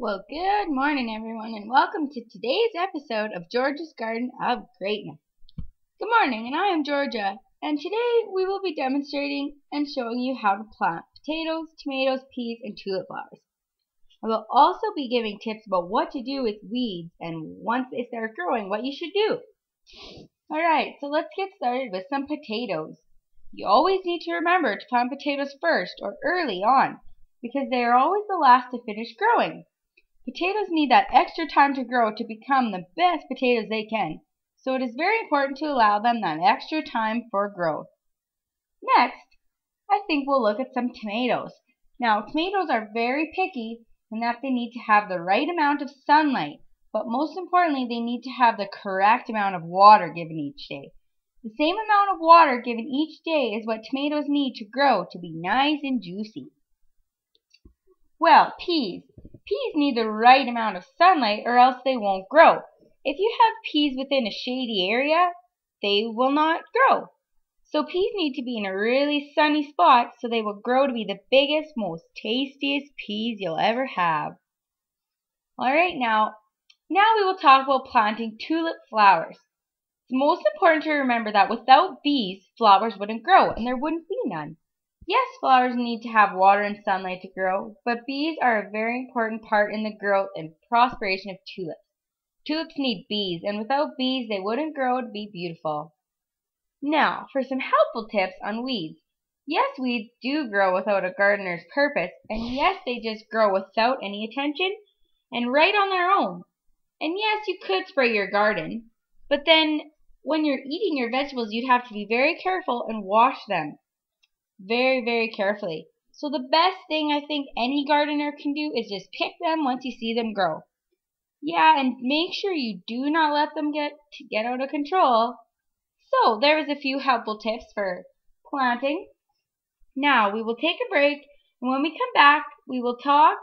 Well, good morning, everyone, and welcome to today's episode of Georgia's Garden of Greatness. Good morning, and I am Georgia, and today we will be demonstrating and showing you how to plant potatoes, tomatoes, peas, and tulip flowers. I will also be giving tips about what to do with weeds and once they start growing, what you should do. Alright, so let's get started with some potatoes. You always need to remember to plant potatoes first or early on, because they are always the last to finish growing. Potatoes need that extra time to grow to become the best potatoes they can, so it is very important to allow them that extra time for growth. Next, I think we'll look at some tomatoes. Now, tomatoes are very picky in that they need to have the right amount of sunlight, but most importantly, they need to have the correct amount of water given each day. The same amount of water given each day is what tomatoes need to grow to be nice and juicy. Well, peas. Peas need the right amount of sunlight or else they won't grow. If you have peas within a shady area, they will not grow. So peas need to be in a really sunny spot so they will grow to be the biggest, most tastiest peas you'll ever have. Alright, now we will talk about planting tulip flowers. It's most important to remember that without bees, flowers wouldn't grow and there wouldn't be none. Yes, flowers need to have water and sunlight to grow, but bees are a very important part in the growth and prosperation of tulips. Tulips need bees, and without bees they wouldn't grow to be beautiful. Now, for some helpful tips on weeds. Yes, weeds do grow without a gardener's purpose, and yes, they just grow without any attention and right on their own. And yes, you could spray your garden, but then when you're eating your vegetables, you'd have to be very careful and wash them very, very carefully. So the best thing I think any gardener can do is just pick them once you see them grow. Yeah, and make sure you do not let them get out of control. So there is a few helpful tips for planting. Now we will take a break, and when we come back, we will take some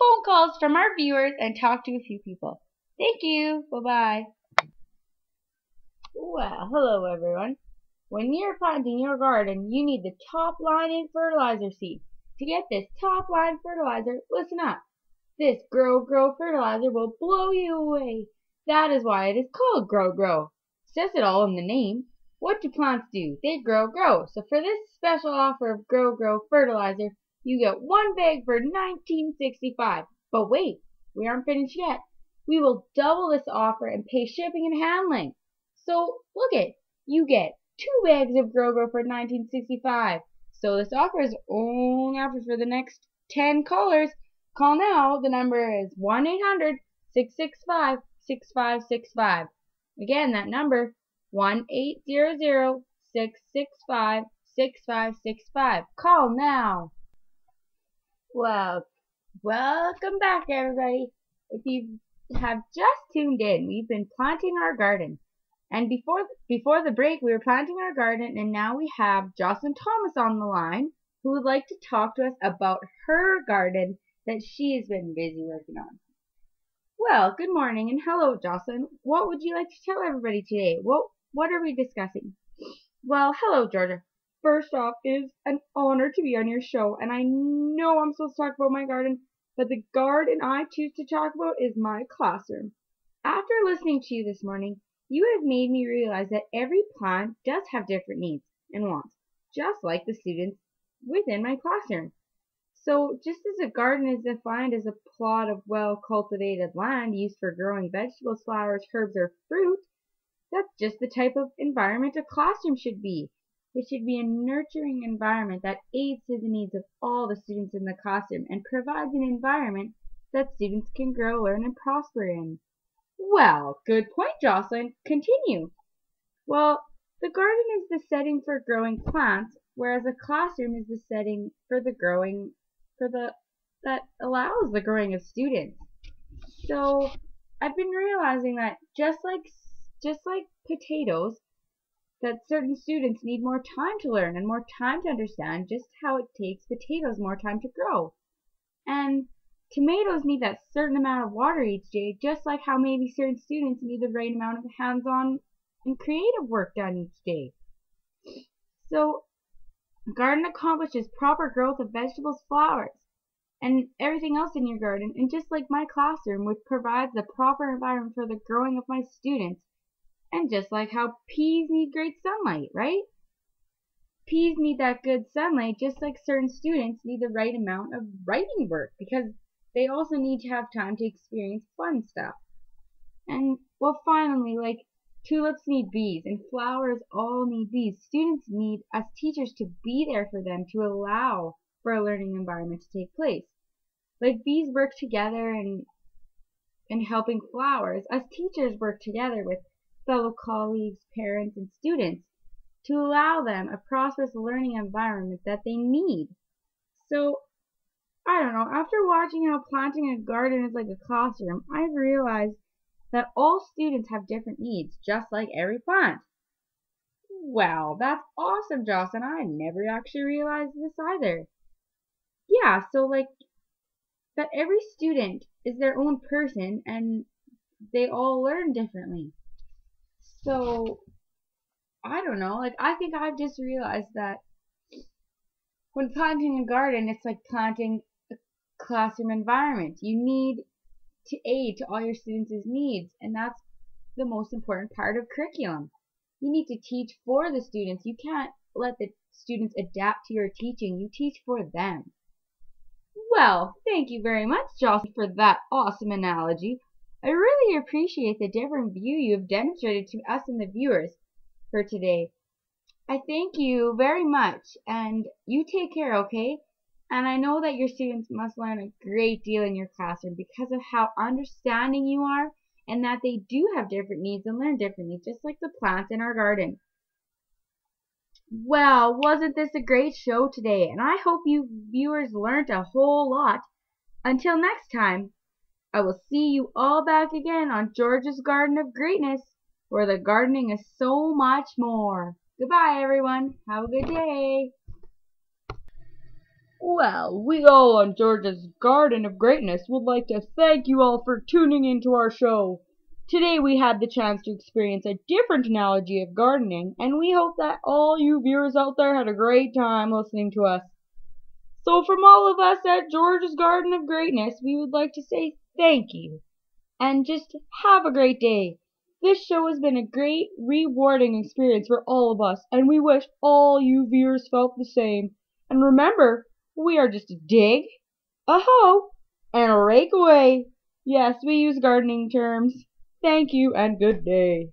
phone calls from our viewers and talk to a few people. Thank you. Bye-bye. Well, hello everyone. When you're planting your garden, you need the top line in fertilizer seed. To get this top line fertilizer, listen up. This Grow fertilizer will blow you away. That is why it is called Grow. Says it all in the name. What do plants do? They grow. So for this special offer of Grow fertilizer, you get one bag for $19.65. But wait, we aren't finished yet. We will double this offer and pay shipping and handling. So look you get 2 bags of Grow for $19.65. So this offer is only offered for the next 10 callers. Call now. The number is 1-800-665-6565. Again, that number 1-800-665-6565. Call now. Well, welcome back, everybody. If you have just tuned in, we've been planting our garden. And before the break, we were planting our garden, and now we have Jocelyn Thomas on the line, who would like to talk to us about her garden that she has been busy working on. Well, good morning, and hello, Jocelyn. What would you like to tell everybody today? What are we discussing? Well, hello, Georgia. First off, it is an honor to be on your show, and I know I'm supposed to talk about my garden, but the garden I choose to talk about is my classroom. After listening to you this morning, you have made me realize that every plant does have different needs and wants, just like the students within my classroom. So just as a garden is defined as a plot of well-cultivated land used for growing vegetables, flowers, herbs, or fruit, that's just the type of environment a classroom should be. It should be a nurturing environment that aids to the needs of all the students in the classroom and provides an environment that students can grow, learn, and prosper in. Well, good point, Jocelyn. Continue. Well, the garden is the setting for growing plants, whereas a classroom is the setting for that allows the growing of students. So I've been realizing that just like potatoes, that certain students need more time to learn and more time to understand just how it takes potatoes more time to grow. And tomatoes need that certain amount of water each day, just like how maybe certain students need the right amount of hands-on and creative work done each day. So, a garden accomplishes proper growth of vegetables, flowers, and everything else in your garden, and just like my classroom, which provides the proper environment for the growing of my students, and just like how peas need great sunlight, right? Peas need that good sunlight just like certain students need the right amount of writing work because they also need to have time to experience fun stuff. And well, finally, like tulips need bees and flowers all need bees. Students need us teachers to be there for them to allow for a learning environment to take place. Like bees work together in helping flowers. Us teachers work together with fellow colleagues, parents, and students to allow them a prosperous learning environment that they need. So, I don't know, after watching how planting a garden is like a classroom, I've realized that all students have different needs, just like every plant. Well, that's awesome, Jocelyn. I never actually realized this either. Yeah, so like that every student is their own person and they all learn differently. So, I don't know, like I think I've just realized that when planting a garden, it's like planting a classroom environment. You need to aid to all your students' needs, and that's the most important part of curriculum. You need to teach for the students. You can't let the students adapt to your teaching. You teach for them. Well, thank you very much, Jocelyn, for that awesome analogy. I really appreciate the different view you have demonstrated to us and the viewers for today. I thank you very much, and you take care, okay? And I know that your students must learn a great deal in your classroom because of how understanding you are and that they do have different needs and learn differently, just like the plants in our garden. Well, wasn't this a great show today? And I hope you viewers learned a whole lot. Until next time, I will see you all back again on George's Garden of Greatness, where the gardening is so much more. Goodbye, everyone. Have a good day. Well, we all on George's Garden of Greatness would like to thank you all for tuning into our show. Today we had the chance to experience a different analogy of gardening, and we hope that all you viewers out there had a great time listening to us. So from all of us at George's Garden of Greatness, we would like to say thank you, and just have a great day. This show has been a great, rewarding experience for all of us, and we wish all you viewers felt the same. And remember, we are just a dig, a hoe, and a rake away. Yes, we use gardening terms. Thank you and good day.